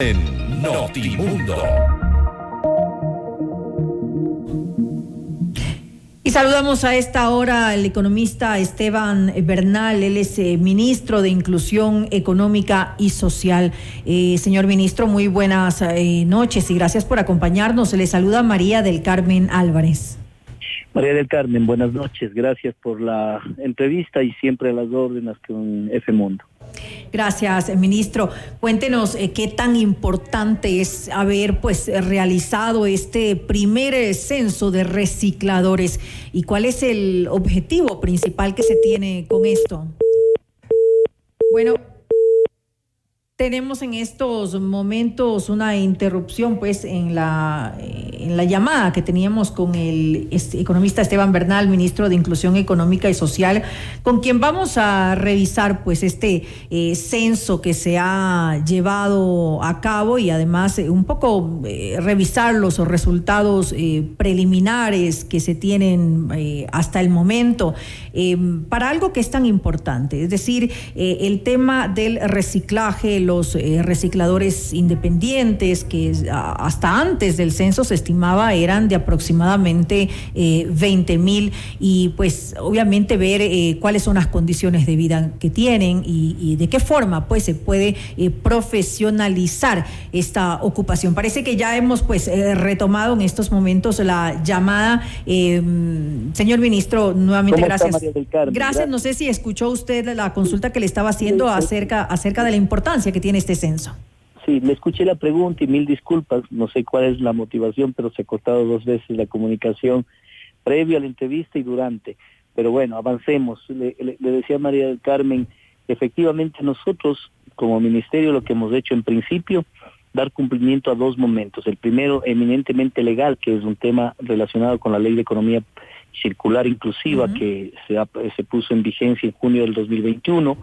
En Notimundo. Y saludamos a esta hora al economista Esteban Bernal. Él es ministro de Inclusión Económica y Social. Señor ministro, muy buenas noches y gracias por acompañarnos. Le saluda María del Carmen Álvarez. María del Carmen, buenas noches. Gracias por la entrevista y siempre a las órdenes con F Mundo. Gracias, ministro. Cuéntenos qué tan importante es haber realizado este primer censo de recicladores y cuál es el objetivo principal que se tiene con esto. Bueno, tenemos en estos momentos una interrupción en la llamada que teníamos con el economista Esteban Bernal, ministro de Inclusión Económica y Social, con quien vamos a revisar este censo que se ha llevado a cabo y además un poco revisar los resultados preliminares que se tienen hasta el momento para algo que es tan importante, es decir, el tema del reciclaje, los recicladores independientes que hasta antes del censo se estimaba eran de aproximadamente 20,000 y obviamente ver cuáles son las condiciones de vida que tienen y de qué forma se puede profesionalizar esta ocupación. Parece que ya hemos retomado en estos momentos la llamada. Señor ministro, nuevamente gracias. Gracias, no sé si escuchó usted la consulta que le estaba haciendo acerca de la importancia que tiene este censo. Sí, le escuché la pregunta y mil disculpas, no sé cuál es la motivación, pero se ha cortado 2 veces la comunicación previa a la entrevista y durante. Pero bueno, avancemos. Le decía a María del Carmen, efectivamente nosotros como ministerio lo que hemos hecho en principio, dar cumplimiento a 2 momentos. El primero, eminentemente legal, que es un tema relacionado con la Ley de Economía Circular Inclusiva, que se puso en vigencia en junio del 2021,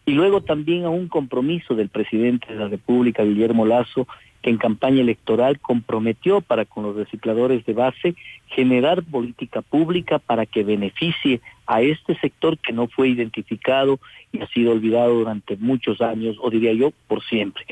y luego también a un compromiso del presidente de la República, Guillermo Lasso, que en campaña electoral comprometió para con los recicladores de base generar política pública para que beneficie a este sector que no fue identificado y ha sido olvidado durante muchos años, o diría yo, por siempre.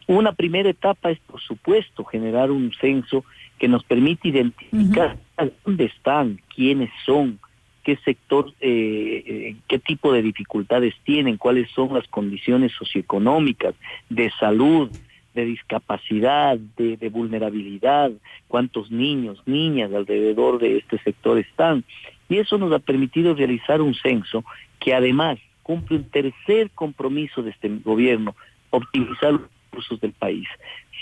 Una primera etapa es, por supuesto, generar un censo que nos permite identificar dónde están, quiénes son, qué sector, qué tipo de dificultades tienen, cuáles son las condiciones socioeconómicas, de salud, de discapacidad, de vulnerabilidad, cuántos niños, niñas alrededor de este sector están. Y eso nos ha permitido realizar un censo que además cumple un tercer compromiso de este gobierno, optimizar los recursos del país.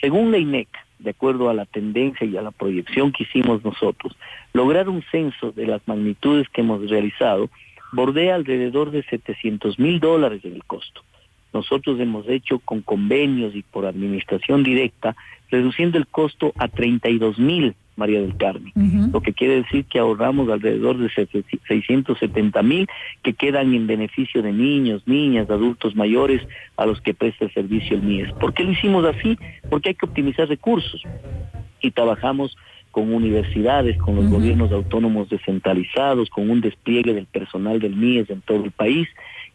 Según la INEC, de acuerdo a la tendencia y a la proyección que hicimos nosotros, lograr un censo de las magnitudes que hemos realizado bordea alrededor de $700,000 en el costo. Nosotros hemos hecho con convenios y por administración directa, reduciendo el costo a 32,000, María del Carmen, lo que quiere decir que ahorramos alrededor de 670,000 que quedan en beneficio de niños, niñas, adultos mayores a los que presta el servicio el MIES. ¿Por qué lo hicimos así? Porque hay que optimizar recursos y trabajamos con universidades, con los gobiernos autónomos descentralizados, con un despliegue del personal del MIES en todo el país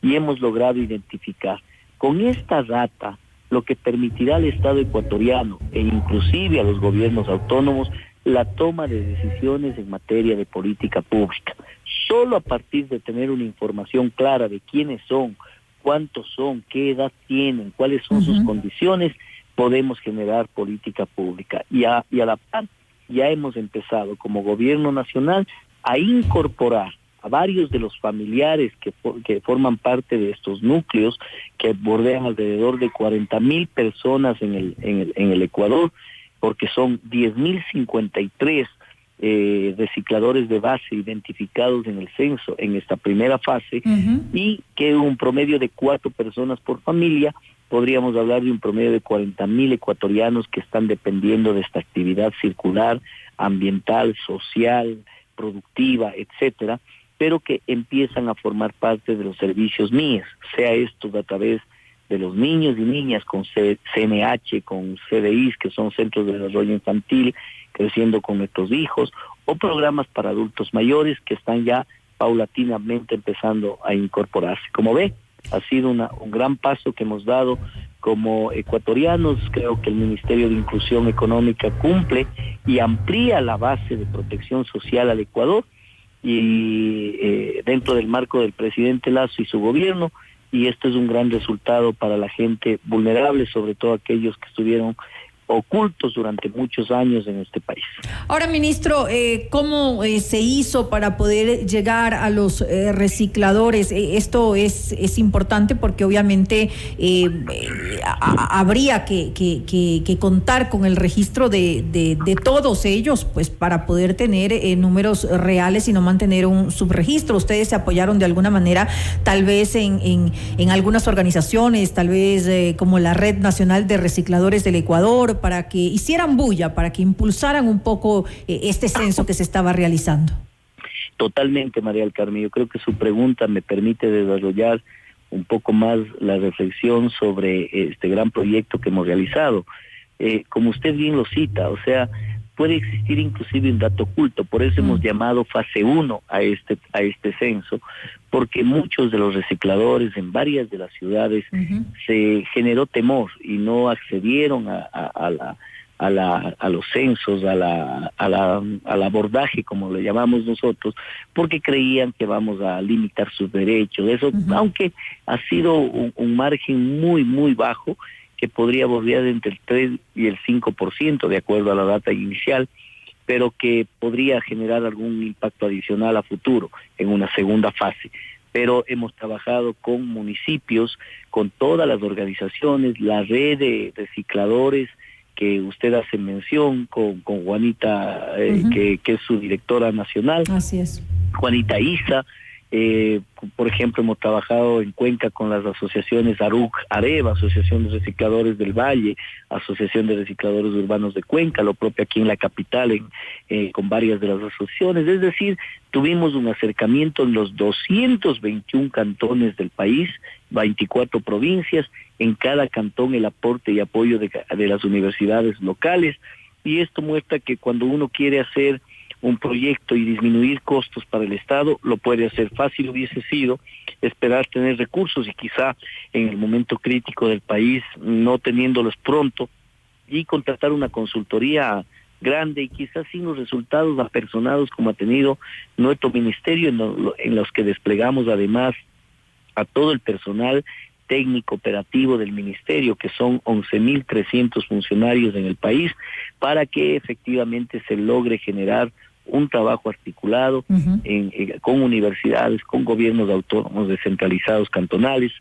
y hemos logrado identificar con esta data lo que permitirá al Estado ecuatoriano e inclusive a los gobiernos autónomos la toma de decisiones en materia de política pública. Solo a partir de tener una información clara de quiénes son, cuántos son, qué edad tienen, cuáles son sus condiciones, podemos generar política pública. Y a la par, ya hemos empezado como gobierno nacional a incorporar a varios de los familiares que forman parte de estos núcleos, que bordean alrededor de 40,000 personas en el Ecuador, porque son 10,053 recicladores de base identificados en el censo en esta primera fase, y que un promedio de 4 personas por familia, podríamos hablar de un promedio de 40,000 ecuatorianos que están dependiendo de esta actividad circular, ambiental, social, productiva, etcétera, pero que empiezan a formar parte de los servicios MIES, sea esto a través de los niños y niñas con CNH, con CDIs, que son Centros de Desarrollo Infantil, Creciendo con Nuestros Hijos, o programas para adultos mayores que están ya paulatinamente empezando a incorporarse. Como ve, ha sido un gran paso que hemos dado Como ecuatorianos, creo que el Ministerio de Inclusión Económica cumple y amplía la base de protección social al Ecuador, y dentro del marco del presidente Lasso y su gobierno, y esto es un gran resultado para la gente vulnerable, sobre todo aquellos que estuvieron ocultos durante muchos años en este país. Ahora, ministro, ¿cómo se hizo para poder llegar a los recicladores? Esto es importante porque obviamente habría que contar con el registro de todos ellos, pues para poder tener números reales y no mantener un subregistro. Ustedes se apoyaron de alguna manera, tal vez en algunas organizaciones, tal vez como la Red Nacional de Recicladores del Ecuador, para que hicieran bulla, para que impulsaran un poco este censo que se estaba realizando. Totalmente, María del Carmen. Yo creo que su pregunta me permite desarrollar un poco más la reflexión sobre este gran proyecto que hemos realizado. Como usted bien lo cita, o sea, puede existir inclusive un dato oculto, por eso hemos llamado fase 1 a este censo, porque muchos de los recicladores en varias de las ciudades se generó temor y no accedieron a los censos, al abordaje, como le llamamos nosotros, porque creían que vamos a limitar sus derechos. Eso, aunque ha sido un margen muy, muy bajo, que podría bordear entre el 3 y el 5%, de acuerdo a la data inicial, pero que podría generar algún impacto adicional a futuro en una segunda fase. Pero hemos trabajado con municipios, con todas las organizaciones, la red de recicladores que usted hace mención, con Juanita, que es su directora nacional. Así es. Juanita Isa. Por ejemplo, hemos trabajado en Cuenca con las asociaciones ARUC, AREVA, Asociación de Recicladores del Valle, Asociación de Recicladores Urbanos de Cuenca, lo propio aquí en la capital, con varias de las asociaciones. Es decir, tuvimos un acercamiento en los 221 cantones del país, 24 provincias, en cada cantón el aporte y apoyo de las universidades locales, y esto muestra que cuando uno quiere hacer un proyecto y disminuir costos para el Estado, lo puede hacer. Fácil hubiese sido esperar tener recursos y quizá en el momento crítico del país no teniéndolos pronto y contratar una consultoría grande y quizás sin los resultados apersonados como ha tenido nuestro ministerio, en los que desplegamos además a todo el personal técnico operativo del ministerio, que son 11.300 funcionarios en el país, para que efectivamente se logre generar un trabajo articulado con universidades, con gobiernos autónomos descentralizados cantonales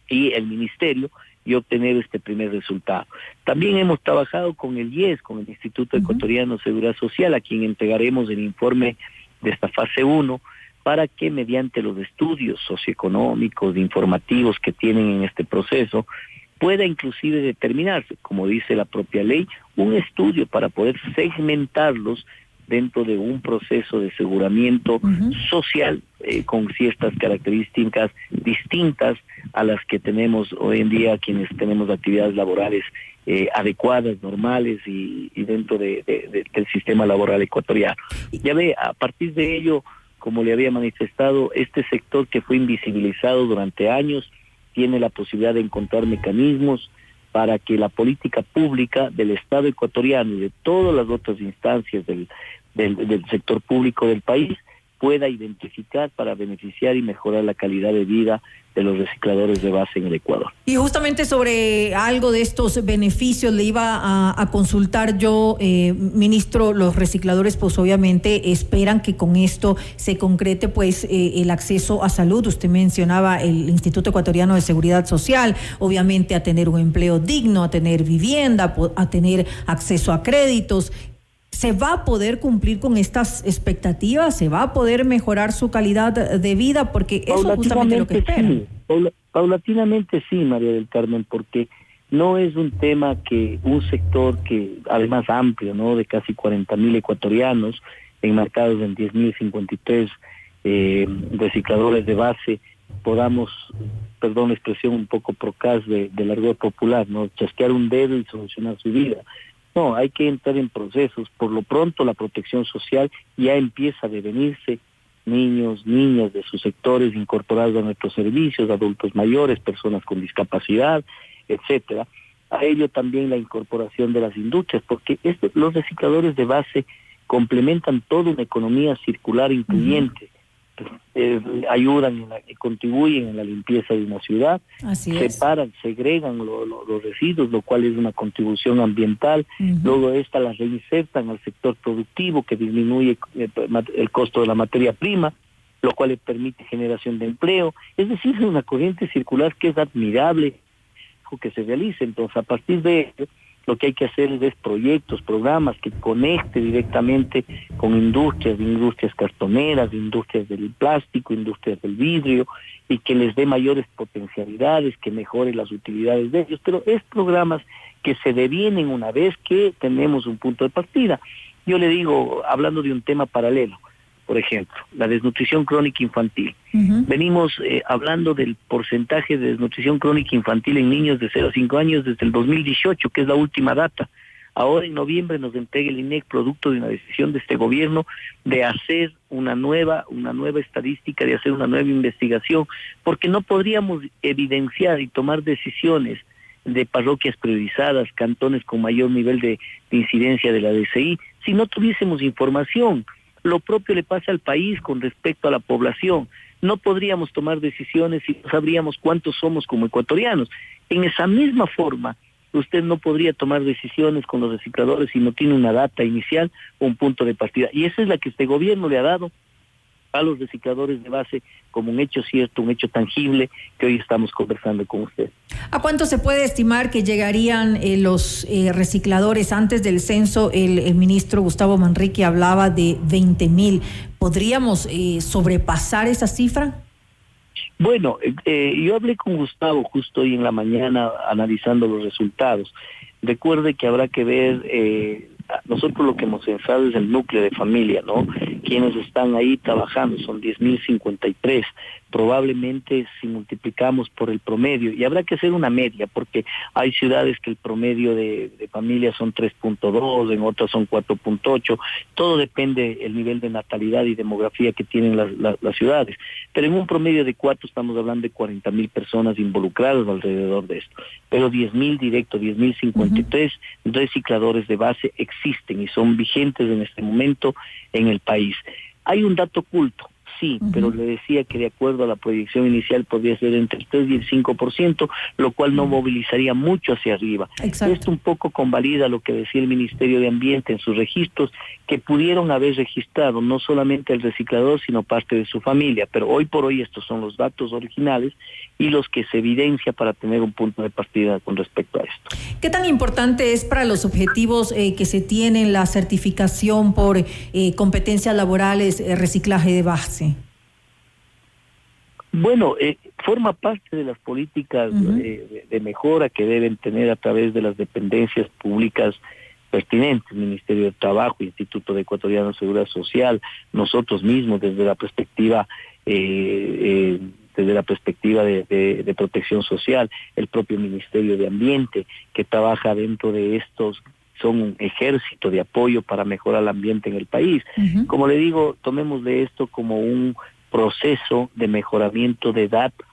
y el ministerio, y obtener este primer resultado. También hemos trabajado con el IES, con el Instituto Ecuatoriano de Seguridad Social, a quien entregaremos el informe de esta fase 1, para que mediante los estudios socioeconómicos, informativos que tienen en este proceso, pueda inclusive determinarse, como dice la propia ley, un estudio para poder segmentarlos dentro de un proceso de aseguramiento social con ciertas características distintas a las que tenemos hoy en día quienes tenemos actividades laborales adecuadas, normales y dentro del sistema laboral ecuatoriano. Ya ve, a partir de ello, como le había manifestado, este sector que fue invisibilizado durante años tiene la posibilidad de encontrar mecanismos para que la política pública del Estado ecuatoriano y de todas las otras instancias del sector público del país pueda identificar para beneficiar y mejorar la calidad de vida de los recicladores de base en el Ecuador. Y justamente sobre algo de estos beneficios le iba a consultar yo, ministro. Los recicladores pues obviamente esperan que con esto se concrete pues el acceso a salud. Usted mencionaba el Instituto Ecuatoriano de Seguridad Social, obviamente a tener un empleo digno, a tener vivienda, a tener acceso a créditos. ¿Se va a poder cumplir con estas expectativas? ¿Se va a poder mejorar su calidad de vida? Porque eso es justamente lo que esperan. Sí, paulatinamente sí, María del Carmen, porque no es un tema que un sector que además amplio, ¿no?, de casi 40.000 ecuatorianos enmarcados en 10.053 recicladores de base, podamos, perdón la expresión un poco procaz del argot popular, ¿no?, chasquear un dedo y solucionar su vida. No, hay que entrar en procesos. Por lo pronto la protección social ya empieza a devenirse niños, niñas de sus sectores incorporados a nuestros servicios, adultos mayores, personas con discapacidad, etcétera. A ello también la incorporación de las industrias, porque los recicladores de base complementan toda una economía circular incluyente. Ayudan, contribuyen en la limpieza de una ciudad, separan, segregan los residuos, lo cual es una contribución ambiental. Luego las reinsertan al sector productivo, que disminuye el costo de la materia prima, lo cual le permite generación de empleo. Es decir, es una corriente circular que es admirable que se realice. Entonces, a partir de ello, lo que hay que hacer es proyectos, programas que conecte directamente con industrias cartoneras, industrias del plástico, industrias del vidrio, y que les dé mayores potencialidades, que mejore las utilidades de ellos. Pero es programas que se devienen una vez que tenemos un punto de partida. Yo le digo, hablando de un tema paralelo, por ejemplo, la desnutrición crónica infantil. Venimos hablando del porcentaje de desnutrición crónica infantil en niños de 0 a 5 años desde el 2018, que es la última data. Ahora en noviembre nos entrega el INEC, producto de una decisión de este gobierno, de hacer una nueva estadística, de hacer una nueva investigación, porque no podríamos evidenciar y tomar decisiones de parroquias priorizadas, cantones con mayor nivel de incidencia de la DCI, si no tuviésemos información. Lo propio le pasa al país con respecto a la población. No podríamos tomar decisiones si no sabríamos cuántos somos como ecuatorianos. En esa misma forma, usted no podría tomar decisiones con los recicladores si no tiene una data inicial o un punto de partida. Y esa es la que este gobierno le ha dado a los recicladores de base como un hecho cierto, un hecho tangible que hoy estamos conversando con usted. ¿A cuánto se puede estimar que llegarían los recicladores? Antes del censo, el ministro Gustavo Manrique hablaba de 20,000. ¿Podríamos sobrepasar esa cifra? Bueno, yo hablé con Gustavo justo hoy en la mañana analizando los resultados. Recuerde que habrá que ver, nosotros lo que hemos censado es el núcleo de familia, ¿no? Quienes están ahí trabajando son 10,053. Probablemente si multiplicamos por el promedio, y habrá que hacer una media, porque hay ciudades que el promedio de familias son 3.2, en otras son 4.8, todo depende del nivel de natalidad y demografía que tienen las ciudades, pero en un promedio de 4 estamos hablando de 40,000 personas involucradas alrededor de esto, pero 10,000 directos, 10,053 recicladores de base existen y son vigentes en este momento en el país. Hay un dato oculto, sí, pero le decía que de acuerdo a la proyección inicial podría ser entre el 3 y el 5%, lo cual no movilizaría mucho hacia arriba. Exacto. Esto un poco convalida lo que decía el Ministerio de Ambiente en sus registros, que pudieron haber registrado no solamente el reciclador, sino parte de su familia, pero hoy por hoy estos son los datos originales y los que se evidencia para tener un punto de partida con respecto a esto. ¿Qué tan importante es para los objetivos que se tienen la certificación por competencias laborales, reciclaje de base? Bueno, forma parte de las políticas de mejora que deben tener a través de las dependencias públicas pertinentes, Ministerio de Trabajo, Instituto de Ecuatoriano de Seguridad Social, nosotros mismos desde la perspectiva de protección social, el propio Ministerio de Ambiente que trabaja dentro de estos, son un ejército de apoyo para mejorar el ambiente en el país. Como le digo, tomemos de esto como un proceso de mejoramiento de data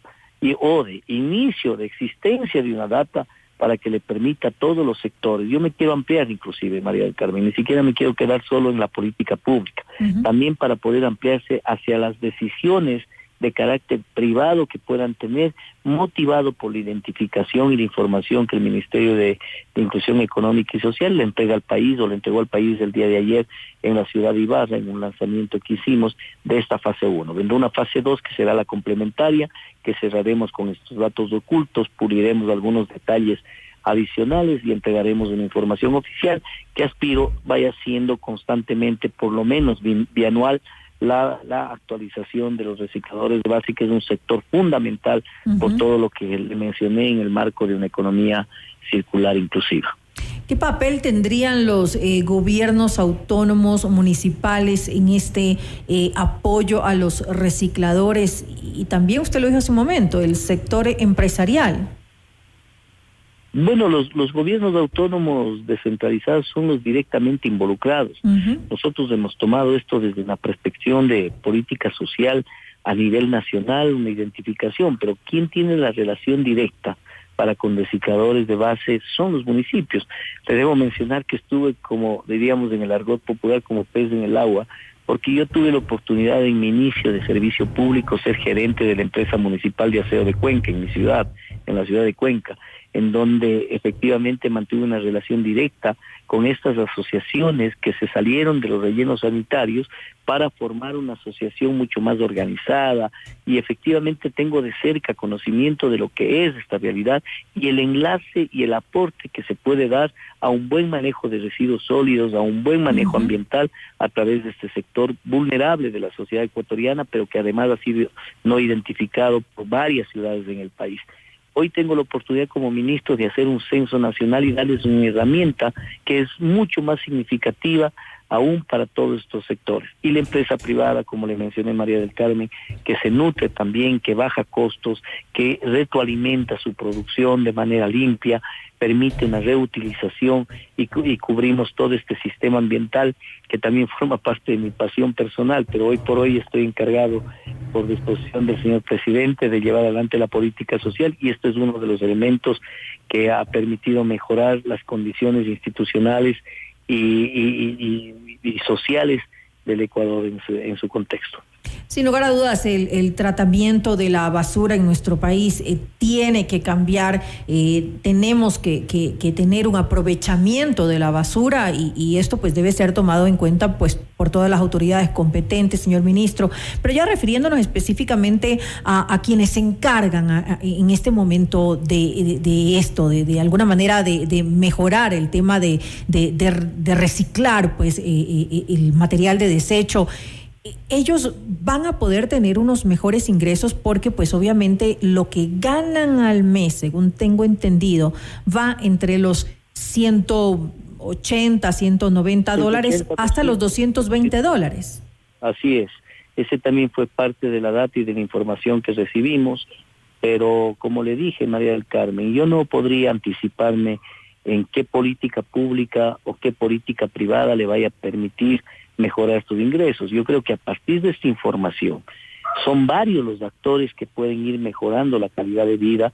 o de inicio de existencia de una data para que le permita a todos los sectores. Yo me quiero ampliar inclusive, María del Carmen, ni siquiera me quiero quedar solo en la política pública, también para poder ampliarse hacia las decisiones de carácter privado que puedan tener, motivado por la identificación y la información que el Ministerio de Inclusión Económica y Social le entrega al país, o le entregó al país el día de ayer en la ciudad de Ibarra, en un lanzamiento que hicimos de esta fase 1. Vendrá una fase 2 que será la complementaria, que cerraremos con estos datos ocultos, puliremos algunos detalles adicionales y entregaremos una información oficial que aspiro vaya siendo constantemente, por lo menos bianual, la actualización de los recicladores de base, que es un sector fundamental por todo lo que le mencioné en el marco de una economía circular inclusiva. ¿Qué papel tendrían los gobiernos autónomos municipales en este apoyo a los recicladores? Y también usted lo dijo hace un momento, el sector empresarial. Bueno, los gobiernos autónomos descentralizados son los directamente involucrados. Nosotros hemos tomado esto desde una perspectiva de política social a nivel nacional, una identificación, pero ¿quién tiene la relación directa para con recicladores de base? Son los municipios. Te debo mencionar que estuve, como diríamos en el argot popular, como pez en el agua, porque yo tuve la oportunidad en mi inicio de servicio público ser gerente de la empresa municipal de aseo de Cuenca, en mi ciudad, en la ciudad de Cuenca, en donde efectivamente mantuve una relación directa con estas asociaciones que se salieron de los rellenos sanitarios para formar una asociación mucho más organizada, y efectivamente tengo de cerca conocimiento de lo que es esta realidad y el enlace y el aporte que se puede dar a un buen manejo de residuos sólidos, a un buen manejo ambiental a través de este sector vulnerable de la sociedad ecuatoriana, pero que además ha sido no identificado por varias ciudades en el país. Hoy tengo la oportunidad como ministro de hacer un censo nacional y darles una herramienta que es mucho más significativa aún para todos estos sectores. Y la empresa privada, como le mencioné, María del Carmen, que se nutre también, que baja costos, que retroalimenta su producción de manera limpia, permite una reutilización y cubrimos todo este sistema ambiental que también forma parte de mi pasión personal, pero hoy por hoy estoy encargado por disposición del señor presidente de llevar adelante la política social, y esto es uno de los elementos que ha permitido mejorar las condiciones institucionales y sociales del Ecuador en su contexto. Sin lugar a dudas, el tratamiento de la basura en nuestro país tiene que cambiar. Tenemos que tener un aprovechamiento de la basura, y esto pues debe ser tomado en cuenta pues por todas las autoridades competentes, señor ministro. Pero ya refiriéndonos específicamente a quienes se encargan en este momento de esto, de alguna manera de mejorar el tema de reciclar pues el material de desecho. Ellos van a poder tener unos mejores ingresos porque pues obviamente lo que ganan al mes, según tengo entendido, va entre los 180, 190 dólares hasta los $220. Así es. Ese también fue parte de la data y de la información que recibimos, pero como le dije, María del Carmen, yo no podría anticiparme en qué política pública o qué política privada le vaya a permitir mejorar estos ingresos. Yo creo que a partir de esta información son varios los actores que pueden ir mejorando la calidad de vida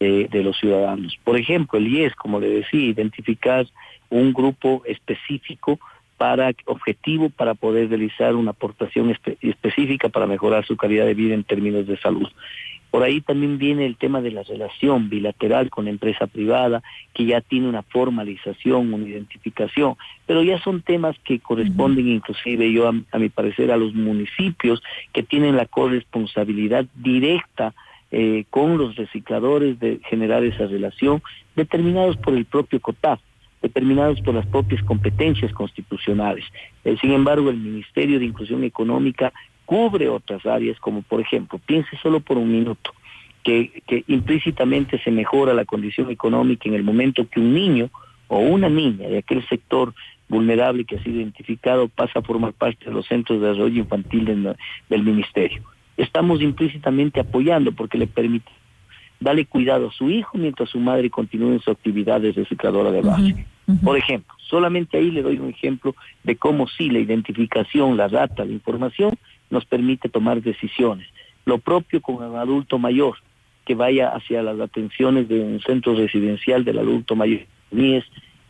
de los ciudadanos. Por ejemplo, el IES, como le decía, identificar un grupo específico objetivo para poder realizar una aportación específica para mejorar su calidad de vida en términos de salud. Por ahí también viene el tema de la relación bilateral con la empresa privada, que ya tiene una formalización, una identificación, pero ya son temas que corresponden inclusive, a mi parecer, a los municipios que tienen la corresponsabilidad directa con los recicladores de generar esa relación, determinados por el propio COTAF, determinados por las propias competencias constitucionales. Sin embargo, el Ministerio de Inclusión Económica cubre otras áreas, como por ejemplo, piense solo por un minuto, que implícitamente se mejora la condición económica en el momento que un niño o una niña de aquel sector vulnerable que ha sido identificado pasa a formar parte de los centros de desarrollo infantil del Ministerio. Estamos implícitamente apoyando porque le permite darle cuidado a su hijo mientras su madre continúe en su actividad de recicladora de base. Por ejemplo, solamente ahí le doy un ejemplo de cómo sí la identificación, la data, la información nos permite tomar decisiones. Lo propio con el adulto mayor, que vaya hacia las atenciones de un centro residencial del adulto mayor.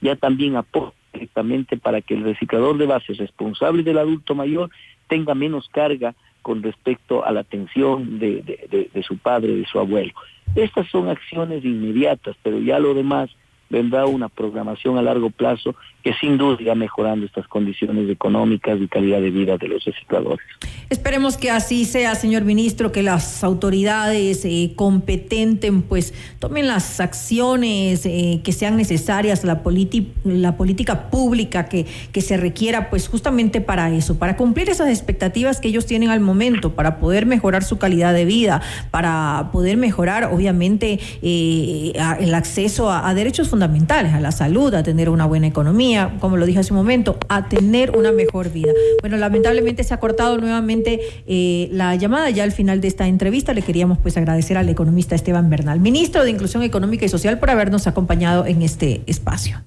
Ya también aporta directamente para que el reciclador de base responsable del adulto mayor tenga menos carga con respecto a la atención de su padre, de su abuelo. Estas son acciones inmediatas, pero ya lo demás vendrá una programación a largo plazo que sin duda irá mejorando estas condiciones económicas y calidad de vida de los recicladores. Esperemos que así sea, señor ministro, que las autoridades competentes pues tomen las acciones que sean necesarias, la política pública que se requiera pues justamente para eso, para cumplir esas expectativas que ellos tienen al momento, para poder mejorar su calidad de vida, para poder mejorar obviamente el acceso a derechos fundamentales fundamentales, a la salud, a tener una buena economía, como lo dije hace un momento, a tener una mejor vida. Bueno, lamentablemente se ha cortado nuevamente la llamada ya al final de esta entrevista. Le queríamos pues agradecer al economista Esteban Bernal, ministro de Inclusión Económica y Social, por habernos acompañado en este espacio.